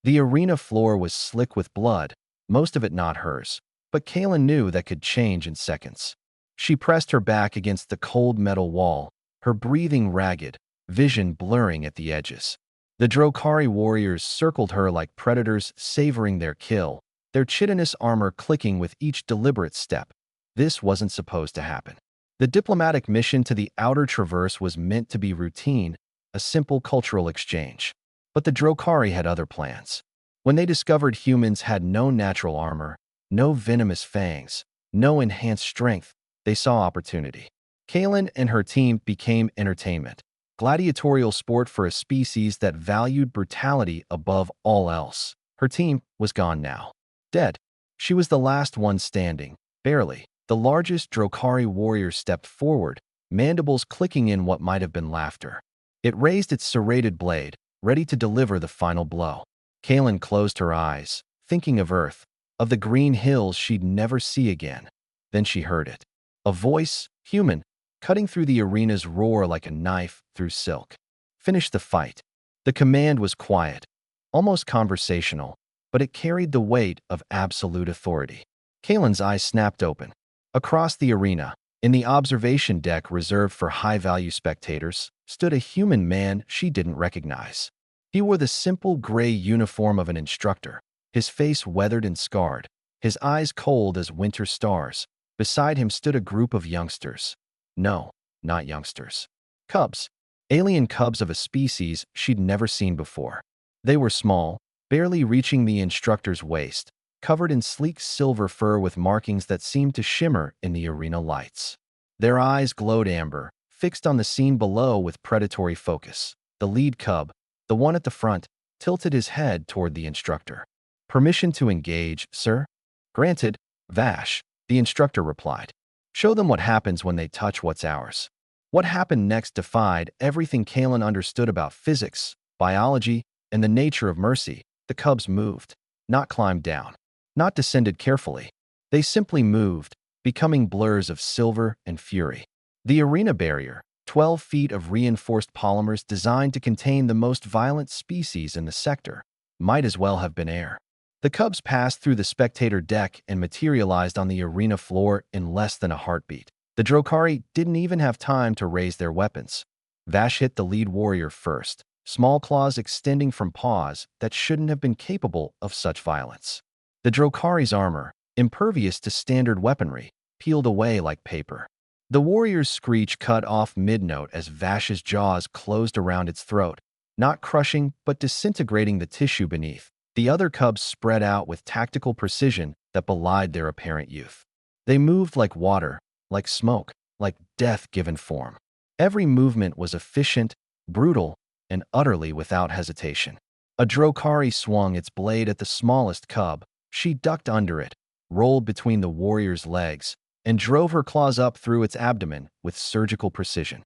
The arena floor was slick with blood, most of it not hers, but Kaelin knew that could change in seconds. She pressed her back against the cold metal wall, her breathing ragged, vision blurring at the edges. The Drokari warriors circled her like predators savoring their kill, their chitinous armor clicking with each deliberate step. This wasn't supposed to happen. The diplomatic mission to the outer traverse was meant to be routine, a simple cultural exchange. But the Drokari had other plans. When they discovered humans had no natural armor, no venomous fangs, no enhanced strength, they saw opportunity. Kaelin and her team became entertainment, gladiatorial sport for a species that valued brutality above all else. Her team was gone now. Dead. She was the last one standing, barely. The largest Drokari warrior stepped forward, mandibles clicking in what might have been laughter. It raised its serrated blade, ready to deliver the final blow. Kaelin closed her eyes, thinking of Earth, of the green hills she'd never see again. Then she heard it. A voice, human, cutting through the arena's roar like a knife through silk. Finish the fight. The command was quiet, almost conversational, but it carried the weight of absolute authority. Kaelin's eyes snapped open. Across the arena, in the observation deck reserved for high-value spectators, stood a human man she didn't recognize. He wore the simple gray uniform of an instructor, his face weathered and scarred, his eyes cold as winter stars. Beside him stood a group of youngsters. No, not youngsters. Cubs. Alien cubs of a species she'd never seen before. They were small, barely reaching the instructor's waist, covered in sleek silver fur with markings that seemed to shimmer in the arena lights. Their eyes glowed amber, fixed on the scene below with predatory focus. The lead cub, the one at the front, tilted his head toward the instructor. "Permission to engage, sir?" "Granted, Vash," the instructor replied. "Show them what happens when they touch what's ours." What happened next defied everything Kaelin understood about physics, biology, and the nature of mercy. The cubs moved, not climbed down, not descended carefully. They simply moved, becoming blurs of silver and fury. The arena barrier, 12 feet of reinforced polymers designed to contain the most violent species in the sector, might as well have been air. The cubs passed through the spectator deck and materialized on the arena floor in less than a heartbeat. The Drokari didn't even have time to raise their weapons. Vash hit the lead warrior first, small claws extending from paws that shouldn't have been capable of such violence. The Drokari's armor, impervious to standard weaponry, peeled away like paper. The warrior's screech cut off mid-note as Vash's jaws closed around its throat, not crushing but disintegrating the tissue beneath. The other cubs spread out with tactical precision that belied their apparent youth. They moved like water, like smoke, like death given form. Every movement was efficient, brutal, and utterly without hesitation. A Drokari swung its blade at the smallest cub. She ducked under it, rolled between the warrior's legs, and drove her claws up through its abdomen with surgical precision.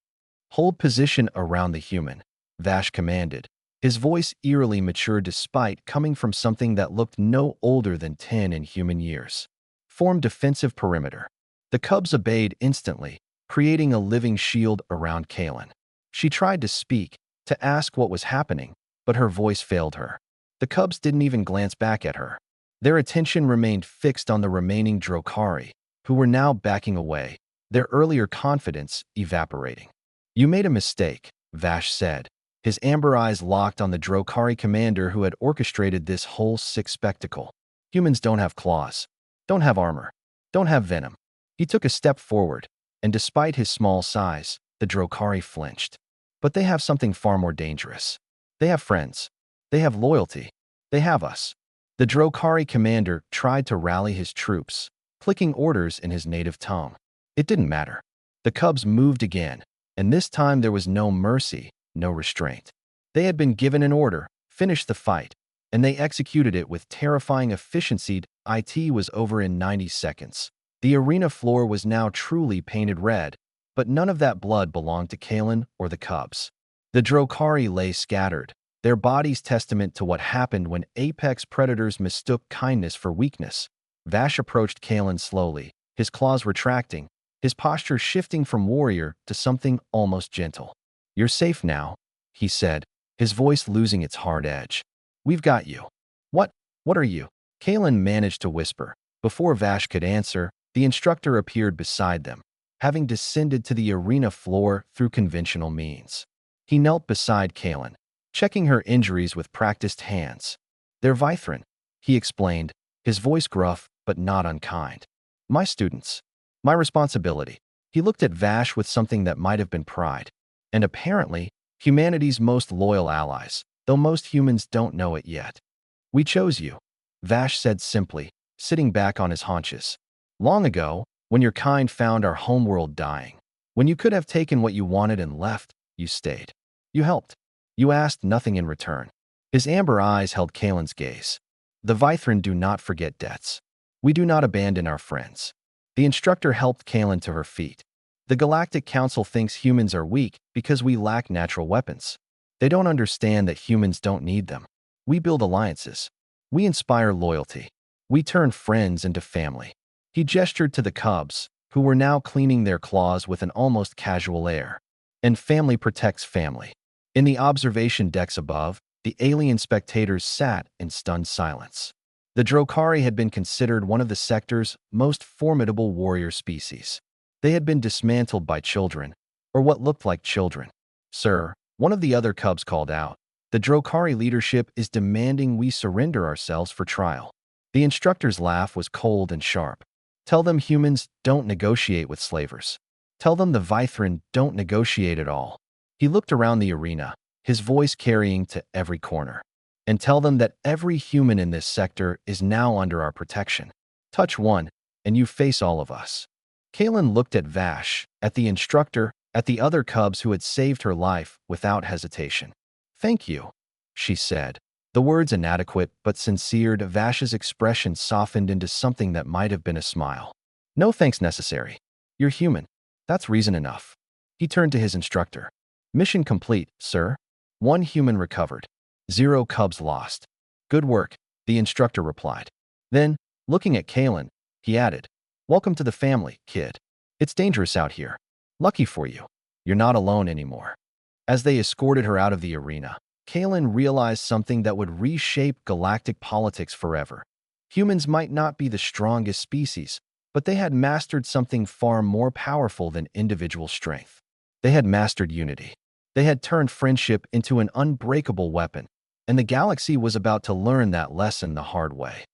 "Hold position around the human," Vash commanded, his voice eerily mature despite coming from something that looked no older than 10 in human years. "Form defensive perimeter." The cubs obeyed instantly, creating a living shield around Kaelin. She tried to speak, to ask what was happening, but her voice failed her. The cubs didn't even glance back at her. Their attention remained fixed on the remaining Drokari, who were now backing away, their earlier confidence evaporating. "You made a mistake," Vash said, his amber eyes locked on the Drokari commander who had orchestrated this whole sick spectacle. "Humans don't have claws, don't have armor, don't have venom." He took a step forward, and despite his small size, the Drokari flinched. "But they have something far more dangerous. They have friends. They have loyalty. They have us." The Drokari commander tried to rally his troops, clicking orders in his native tongue. It didn't matter. The cubs moved again, and this time there was no mercy, no restraint. They had been given an order, finish the fight, and they executed it with terrifying efficiency. It was over in 90 seconds. The arena floor was now truly painted red, but none of that blood belonged to Kaelin or the cubs. The Drokari lay scattered, their bodies testament to what happened when apex predators mistook kindness for weakness. Vash approached Kaelin slowly, his claws retracting, his posture shifting from warrior to something almost gentle. "You're safe now," he said, his voice losing its hard edge. "We've got you." What? What are you? Kalen managed to whisper. Before Vash could answer, the instructor appeared beside them, having descended to the arena floor through conventional means. He knelt beside Kalen, checking her injuries with practiced hands. They're Vythrin, he explained, his voice gruff but not unkind. My students. My responsibility. He looked at Vash with something that might have been pride. And apparently, humanity's most loyal allies, though most humans don't know it yet. We chose you, Vash said simply, sitting back on his haunches. Long ago, when your kind found our homeworld dying, when you could have taken what you wanted and left, you stayed. You helped. You asked nothing in return. His amber eyes held Kalen's gaze. The Vythrin do not forget debts. We do not abandon our friends. The instructor helped Kalen to her feet. The Galactic Council thinks humans are weak because we lack natural weapons. They don't understand that humans don't need them. We build alliances. We inspire loyalty. We turn friends into family. He gestured to the cubs, who were now cleaning their claws with an almost casual air. And family protects family. In the observation decks above, the alien spectators sat in stunned silence. The Drokari had been considered one of the sector's most formidable warrior species. They had been dismantled by children, or what looked like children. Sir, one of the other cubs called out, the Drokari leadership is demanding we surrender ourselves for trial. The instructor's laugh was cold and sharp. Tell them humans don't negotiate with slavers. Tell them the Vythrin don't negotiate at all. He looked around the arena, his voice carrying to every corner. And tell them that every human in this sector is now under our protection. Touch one, and you face all of us. Kalen looked at Vash, at the instructor, at the other cubs who had saved her life without hesitation. Thank you, she said. The words inadequate but sincere. Vash's expression softened into something that might have been a smile. No thanks necessary. You're human. That's reason enough. He turned to his instructor. Mission complete, sir. 1 human recovered. 0 cubs lost. Good work, the instructor replied. Then, looking at Kalen, he added, welcome to the family, kid. It's dangerous out here. Lucky for you, you're not alone anymore. As they escorted her out of the arena, Kalen realized something that would reshape galactic politics forever. Humans might not be the strongest species, but they had mastered something far more powerful than individual strength. They had mastered unity. They had turned friendship into an unbreakable weapon, and the galaxy was about to learn that lesson the hard way.